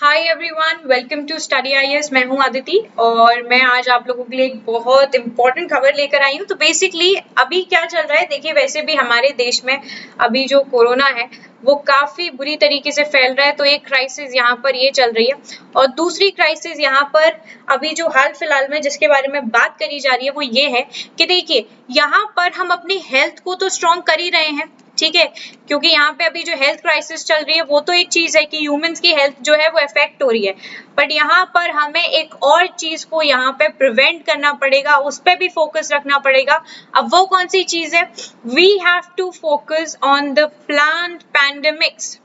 Hi everyone, welcome to study IAS. मैं हूं अदिति और मैं आज आप लोगों के लिए एक बहुत इंपॉर्टेंट खबर लेकर आई हूं। तो बेसिकली अभी क्या चल रहा है, देखिए वैसे भी हमारे देश में अभी जो कोरोना है वो काफी बुरी तरीके से फैल रहा है। तो एक क्राइसिस यहाँ पर ये चल रही है और दूसरी क्राइसिस यहाँ पर अभी जो हाल फिलहाल में जिसके बारे में बात करी जा रही है वो ये है कि देखिए यहाँ पर हम अपनी हेल्थ को तो स्ट्रॉन्ग कर ही रहे हैं, ठीक है, क्योंकि यहाँ पे अभी जो हेल्थ क्राइसिस चल रही है वो तो एक चीज है कि ह्यूमंस की हेल्थ जो है वो इफेक्ट हो रही है, बट यहाँ पर हमें एक और चीज को यहाँ पे प्रिवेंट करना पड़ेगा, उस पर भी फोकस रखना पड़ेगा। अब वो कौन सी चीज है? We have to focus on the plant pandemics,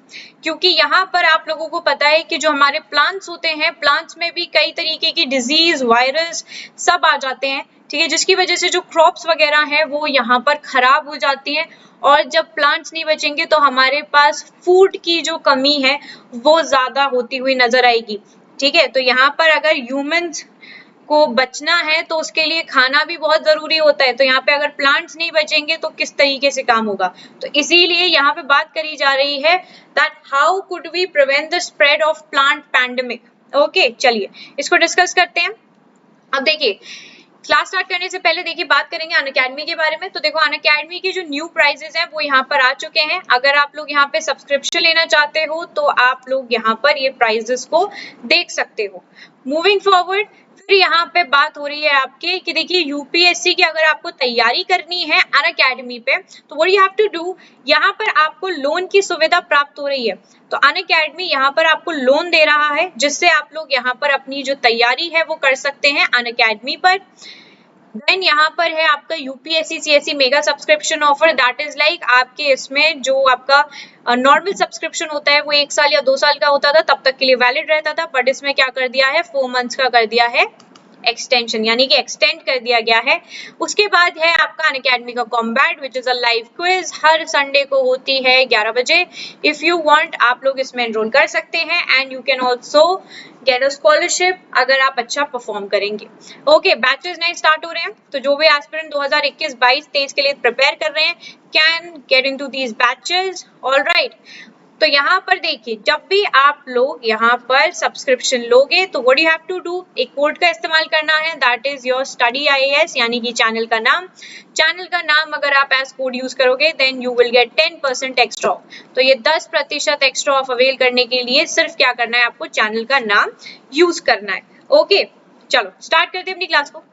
क्योंकि यहाँ पर आप लोगों को पता है कि जो हमारे प्लांट्स होते हैं, प्लांट्स में भी कई तरीके की डिजीज, वायरस सब आ जाते हैं, ठीक है, जिसकी वजह से जो क्रॉप्स वगैरह हैं वो यहाँ पर खराब हो जाती हैं और जब प्लांट्स नहीं बचेंगे तो हमारे पास फूड की जो कमी है वो ज्यादा होती हुई नजर आएगी, ठीक है। तो यहाँ पर अगर ह्यूमंस को बचना है तो उसके लिए खाना भी बहुत जरूरी होता है, तो यहाँ पे अगर प्लांट्स नहीं बचेंगे तो किस तरीके से काम होगा। तो इसीलिए यहाँ पे बात करी जा रही है that how could we prevent the spread of plant pandemic. Okay, चलिए इसको डिस्कस करते हैं। अब देखिए, क्लास स्टार्ट करने से पहले देखिए बात करेंगे अनअकैडमी के बारे में। तो देखो अनअकैडमी के जो न्यू प्राइजेस हैं वो यहाँ पर आ चुके हैं। अगर आप लोग यहाँ पे सब्सक्रिप्शन लेना चाहते हो तो आप लोग यहाँ पर ये प्राइजेस को देख सकते हो। मूविंग फॉरवर्ड, फिर यहाँ पे बात हो रही है आपके कि देखिए यूपीएससी की अगर आपको तैयारी करनी है अनअकैडमी पे तो what you have to do, यहाँ पर आपको लोन की सुविधा प्राप्त हो रही है। तो अनअकैडमी यहाँ पर आपको लोन दे रहा है जिससे आप लोग यहाँ पर अपनी जो तैयारी है वो कर सकते हैं अनअकैडमी पर। देन यहाँ पर है आपका UPSC CSC mega subscription offer, that is like आपके इसमें जो आपका नॉर्मल सब्सक्रिप्शन होता है वो 1 साल या 2 साल का होता था, तब तक के लिए वैलिड रहता था, बट इसमें क्या कर दिया है, 4 मंथ्स का कर दिया है एक्सटेंशन, यानी कि एक्सटेंड कर दिया गया है। उसके बाद है आपका अनअकैडमी का combat which is a live quiz, her Sunday को होती है 11 बजे। इफ यू वांट आप लोग इसमें एनरोल कर सकते हैं and you can also get a scholarship अगर आप अच्छा परफॉर्म करेंगे। ओके, बैचेस नए स्टार्ट हो रहे हैं, तो जो भी एस्पिरेंट 2021, 22, 23 के लिए प्रिपेयर कर रहे हैं can get into these batches. Alright, तो यहाँ पर देखिए जब भी आप लोग यहाँ पर सब्सक्रिप्शन लोगे तो what you have to do, एक कोड का इस्तेमाल करना है, that is your study IAS, यानी कि चैनल का नाम। चैनल का नाम अगर आप एज कोड यूज करोगे then you will get 10% extra off. तो ये 10% एक्स्ट्रा ऑफ अवेल करने के लिए सिर्फ क्या करना है, आपको चैनल का नाम यूज करना है। ओके, चलो स्टार्ट करते हैं अपनी क्लास को।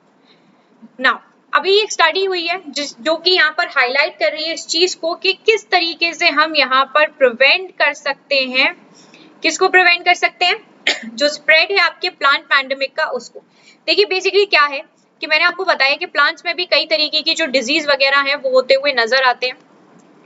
नाउ अभी एक स्टडी हुई है जो कि यहाँ पर हाईलाइट कर रही है इस चीज को कि किस तरीके से हम यहाँ पर प्रिवेंट कर सकते हैं, किसको प्रिवेंट कर सकते हैं, जो स्प्रेड है आपके प्लांट पैंडेमिक का उसको। देखिए बेसिकली क्या है कि मैंने आपको बताया कि प्लांट्स में भी कई तरीके की जो डिजीज वगैरह हैं वो होते हुए नजर आते हैं,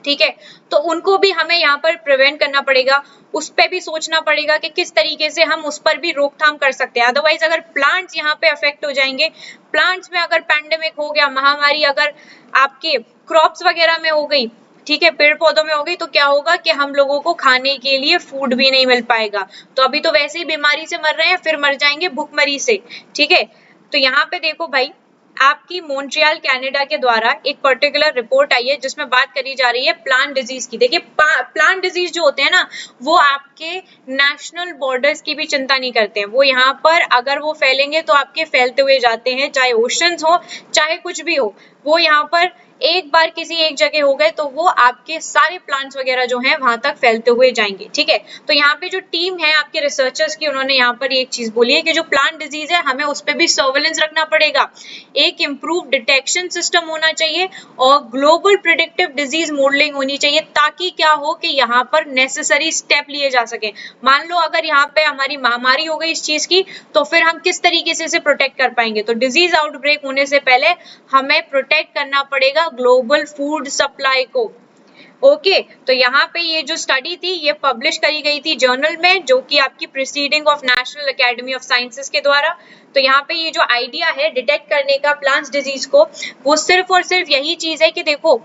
ठीक है, तो उनको भी हमें यहाँ पर प्रिवेंट करना पड़ेगा, उस पर भी सोचना पड़ेगा कि किस तरीके से हम उस पर भी रोकथाम कर सकते हैं। अदरवाइज अगर प्लांट्स यहाँ पे अफेक्ट हो जाएंगे, प्लांट्स में अगर पैंडेमिक हो गया, महामारी अगर आपके क्रॉप्स वगैरह में हो गई, ठीक है, पेड़ पौधों में हो गई, तो क्या होगा कि हम लोगों को खाने के लिए फूड भी नहीं मिल पाएगा। तो अभी तो वैसे ही बीमारी से मर रहे हैं, फिर मर जाएंगे भूखमरी से, ठीक है। तो यहाँ पे देखो भाई, आपकी मॉन्ट्रियल कनाडा के द्वारा एक पर्टिकुलर रिपोर्ट आई है जिसमें बात करी जा रही है प्लांट डिजीज की। देखिए प्लांट डिजीज जो होते हैं ना वो आपके नेशनल बॉर्डर्स की भी चिंता नहीं करते हैं, वो यहाँ पर अगर वो फैलेंगे तो आपके फैलते हुए जाते हैं, चाहे ओशंस हो चाहे कुछ भी हो, वो यहाँ पर एक बार किसी एक जगह हो गए तो वो आपके सारे प्लांट्स वगैरह जो हैं वहां तक फैलते हुए जाएंगे, ठीक है। तो यहाँ पे जो टीम है आपके रिसर्चर्स की, उन्होंने यहाँ पर एक चीज बोली है कि जो प्लांट डिजीज है हमें उस पर भी सर्वेलेंस रखना पड़ेगा, एक इम्प्रूव डिटेक्शन सिस्टम होना चाहिए और ग्लोबल प्रिडिक्टिव डिजीज मॉडलिंग होनी चाहिए, ताकि क्या हो कि यहाँ पर नेसेसरी स्टेप लिए जा सके। मान लो अगर यहाँ पे हमारी महामारी हो गई इस चीज की, तो फिर हम किस तरीके से इसे प्रोटेक्ट कर पाएंगे। तो डिजीज आउटब्रेक होने से पहले हमें प्रोटेक्ट करना पड़ेगा ग्लोबल फूड सप्लाई को। ओके, तो यहाँ पे ये जो स्टडी थी ये पब्लिश करी गई थी जर्नल में, जो कि आपकी preceding of national academy of sciences के द्वारा। तो यहाँ पे ये जो आइडिया है डिटेक्ट करने का प्लांट्स डिजीज को, वो सिर्फ और सिर्फ यही चीज है कि देखो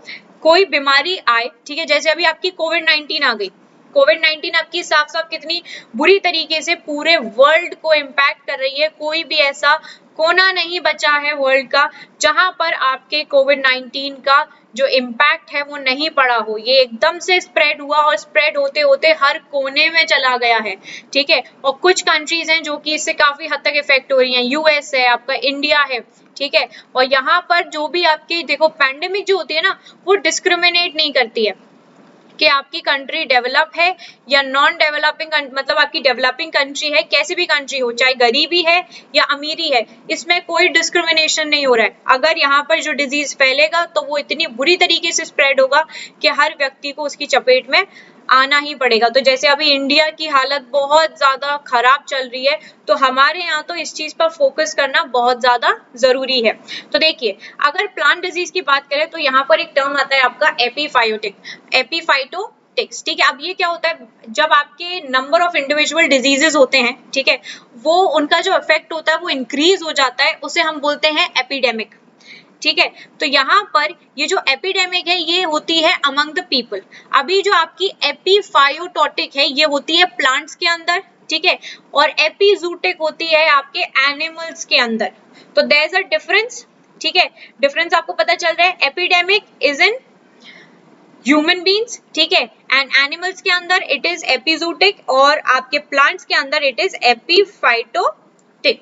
कोई बीमारी आए, ठीक है, जैसे अभी आपकी कोविड-19 आ गई, कोविड-19 आपकी साफ साफ कितनी बुरी तरीके से पूरे वर्ल्ड को इम्पैक्ट कर रही है। कोई भी ऐसा कोना नहीं बचा है वर्ल्ड का जहां पर आपके कोविड-19 का जो इम्पैक्ट है वो नहीं पड़ा हो, ये एकदम से स्प्रेड हुआ और स्प्रेड होते होते हर कोने में चला गया है, ठीक है। और कुछ कंट्रीज हैं जो कि इससे काफी हद तक इफेक्ट हो रही हैं, यूएस है, आपका इंडिया है, ठीक है। और यहाँ पर जो भी आपकी देखो पैंडेमिक जो होती है ना, वो डिस्क्रिमिनेट नहीं करती है कि आपकी कंट्री डेवलप है या नॉन डेवलपिंग, मतलब आपकी डेवलपिंग कंट्री है, कैसी भी कंट्री हो, चाहे गरीबी है या अमीरी है, इसमें कोई डिस्क्रिमिनेशन नहीं हो रहा है। अगर यहाँ पर जो डिजीज फैलेगा तो वो इतनी बुरी तरीके से स्प्रेड होगा कि हर व्यक्ति को उसकी चपेट में आना ही पड़ेगा। तो जैसे अभी इंडिया की हालत बहुत ज्यादा खराब चल रही है, तो हमारे यहाँ तो इस चीज पर फोकस करना बहुत ज्यादा जरूरी है। तो देखिए, अगर प्लांट डिजीज की बात करें तो यहाँ पर एक टर्म आता है आपका एपीफाइटोटिक्स, ठीक है। अब ये क्या होता है, जब आपके नंबर ऑफ इंडिविजुअल डिजीजेस होते हैं, ठीक है, वो उनका जो इफेक्ट होता है वो इंक्रीज हो जाता है, उसे हम बोलते हैं एपिडेमिक, ठीक है। तो यहाँ पर ये जो एपिडेमिक है ये होती है अमंग द पीपल। अभी जो आपकी एपीफाइटोटिक है ये होती है प्लांट्स के अंदर, ठीक है, और एपीजूटिक होती है आपके एनिमल्स के अंदर। तो देयर इज अ डिफरेंस, ठीक है, डिफरेंस आपको पता चल रहा है। Epidemic is in human beings, ठीक है, एंड एनिमल्स के अंदर इट इज एपीजूटिक, और आपके प्लांट्स के अंदर इट इज एपीफाइटोटिक।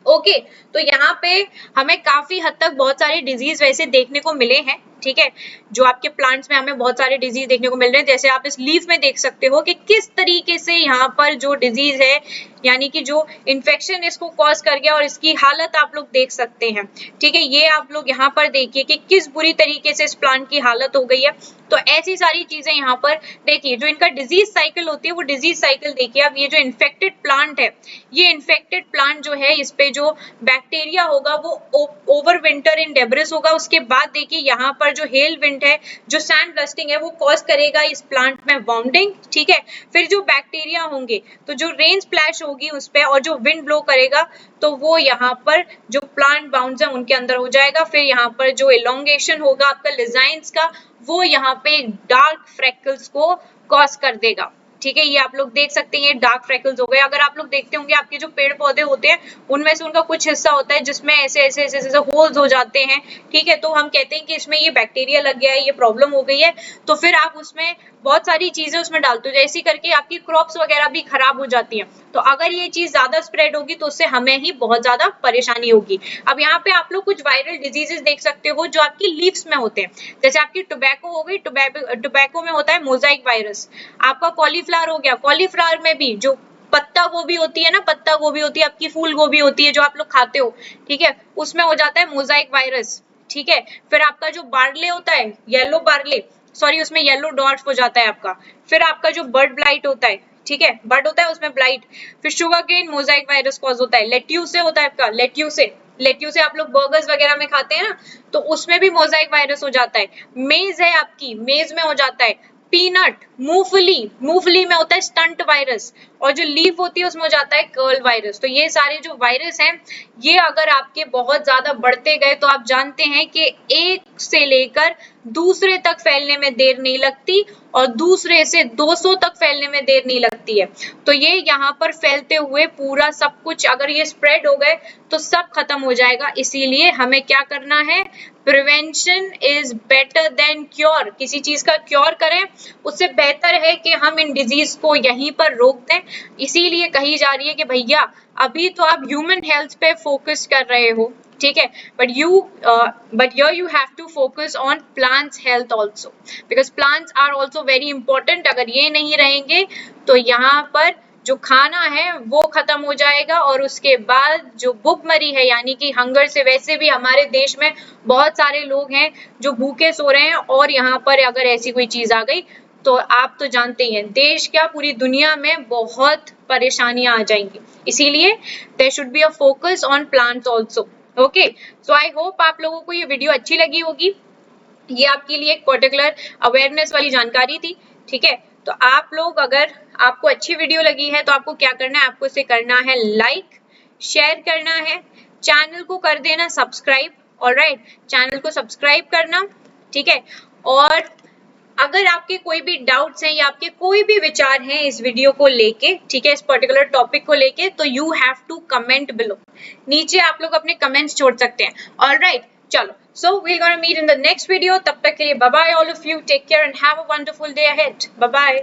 ओके, तो यहाँ पे हमें काफी हद तक बहुत सारे डिजीज वैसे देखने को मिले हैं, ठीक है, जो आपके प्लांट्स में हमें बहुत सारे डिजीज देखने को मिल रहे हैं। जैसे आप इस लीफ में देख सकते हो कि किस तरीके से यहाँ पर जो डिजीज है, यानी कि जो इन्फेक्शन इसको कॉज कर गया, और इसकी हालत आप लोग देख सकते हैं, ठीक है। ये आप लोग यहाँ पर देखिए कि किस बुरी तरीके से इस प्लांट की हालत हो गई है। तो ऐसी सारी चीजें यहाँ पर देखिए, जो इनका डिजीज साइकिल होती है वो डिजीज साइकिल देखिए। अब ये जो इन्फेक्टेड प्लांट है, ये इन्फेक्टेड प्लांट जो है, इस पे जो बैक्टीरिया होगा वो ओवर विंटर इन डेब्रिस होगा। उसके बाद देखिए यहाँ पर जो हेल विंड है, जो सैंड ब्लस्टिंग है, वो कॉज करेगा इस प्लांट में वाउंडिंग, ठीक है। फिर जो बैक्टीरिया होंगे, तो जो रेन स्प्लैश होगी उस पे, और जो विंड ब्लो करेगा, तो वो यहाँ पर जो प्लांट बाउंड्स है उनके अंदर हो जाएगा। फिर यहाँ पर जो एलोंगेशन होगा आपका लिजाइंस का, वो यहाँ पे डार्क फ्रैकल्स को कॉज कर देगा, ठीक है। ये आप लोग देख सकते हैं, ये डार्क फ्रैकल्स हो गए। अगर आप लोग देखते होंगे आपके जो पेड़ पौधे होते हैं उनमें से उनका कुछ हिस्सा होता है जिसमें ऐसे ऐसे ऐसे ऐसे होल्स हो जाते हैं, ठीक है। तो हम कहते हैं कि इसमें ये बैक्टीरिया लग गया है, ये प्रॉब्लम हो गई है। तो फिर आप उसमें बहुत सारी चीजें उसमें डालते हो, जैसे करके आपकी क्रॉप्स वगैरह भी खराब हो जाती हैं। तो अगर ये चीज ज्यादा स्प्रेड होगी तो उससे हमें ही बहुत ज्यादा परेशानी होगी। अब यहाँ पे आप लोग कुछ वायरल डिजीजेस देख सकते हो जो आपकी लीव्स में होते हैं। जैसे आपकी टोबैको हो गई, टोबैको में होता है मोजाइक वायरस। आपका कॉलीफ्लावर हो गया, कॉलीफ्लावर में भी जो पत्ता गोभी होती है ना, पत्ता गोभी होती है, आपकी फूल गोभी होती है जो आप लोग खाते हो, ठीक है, उसमें हो जाता है मोजाइक वायरस, ठीक है। फिर आपका जो बार्ले होता है, येलो बार्ले, सॉरी, उसमें येलो डॉट्स हो जाता है आपका। फिर आपका जो बर्ड ब्लाइट होता है, ठीक है, बर्ड होता है उसमें ब्लाइट। फिर sugar cane mosaic virus cause होता है। लेट्यूस से होता है आपका, लेट्यूस से आप लोग बर्गर्स वगैरह में खाते हैं ना, तो उसमें भी मोजाइक वायरस हो जाता है। मेज है आपकी, मेज में हो जाता है। पीनट, मूंगफली में होता है स्टंट वायरस, और जो लीफ होती है उसमें हो जाता है कर्ल वायरस। तो ये सारे जो वायरस हैं, ये अगर आपके बहुत ज्यादा बढ़ते गए तो आप जानते हैं कि एक से लेकर दूसरे तक फैलने में देर नहीं लगती, और दूसरे से 200 तक फैलने में देर नहीं लगती है। तो ये यहाँ पर फैलते हुए पूरा सब कुछ अगर ये स्प्रेड हो गए तो सब खत्म हो जाएगा। इसीलिए हमें क्या करना है, prevention is better than cure. किसी चीज का क्योर करें उससे बेहतर है कि हम इन डिजीज को यहीं पर रोक दें। इसीलिए कही जा रही है कि भैया अभी तो आप ह्यूमन हेल्थ पे फोकस कर रहे हो, ठीक है, but here you have to focus on plants health also, because plants are also very important। अगर ये नहीं रहेंगे तो यहाँ पर जो खाना है वो खत्म हो जाएगा, और उसके बाद जो भूखमरी है, यानी कि हंगर से वैसे भी हमारे देश में बहुत सारे लोग हैं जो भूखे सो रहे हैं, और यहाँ पर अगर ऐसी कोई चीज आ गई तो आप तो जानते ही हैं, देश क्या पूरी दुनिया में बहुत परेशानियां आ जाएंगी। इसीलिए there should be a focus on plants also। Okay, so I hope आप लोगों को ये वीडियो अच्छी लगी होगी। ये आपके लिए एक पर्टिकुलर अवेयरनेस वाली जानकारी थी, ठीक है। तो आप लोग, अगर आपको अच्छी वीडियो लगी है तो आपको क्या करना है, आपको इसे करना है लाइक, शेयर करना है, चैनल को कर देना सब्सक्राइब, ऑलराइट, चैनल को सब्सक्राइब करना, ठीक है। और अगर आपके कोई भी डाउट्स हैं या आपके कोई भी विचार हैं इस वीडियो को लेके, ठीक है, इस पर्टिकुलर टॉपिक को लेके, तो you have to comment below, नीचे आप लोग अपने कमेंट्स छोड़ सकते हैं, ऑलराइट। चलो, So we're gonna meet in the next video. तब तक के लिए bye bye all of you. Take care and have a wonderful day ahead. Bye bye.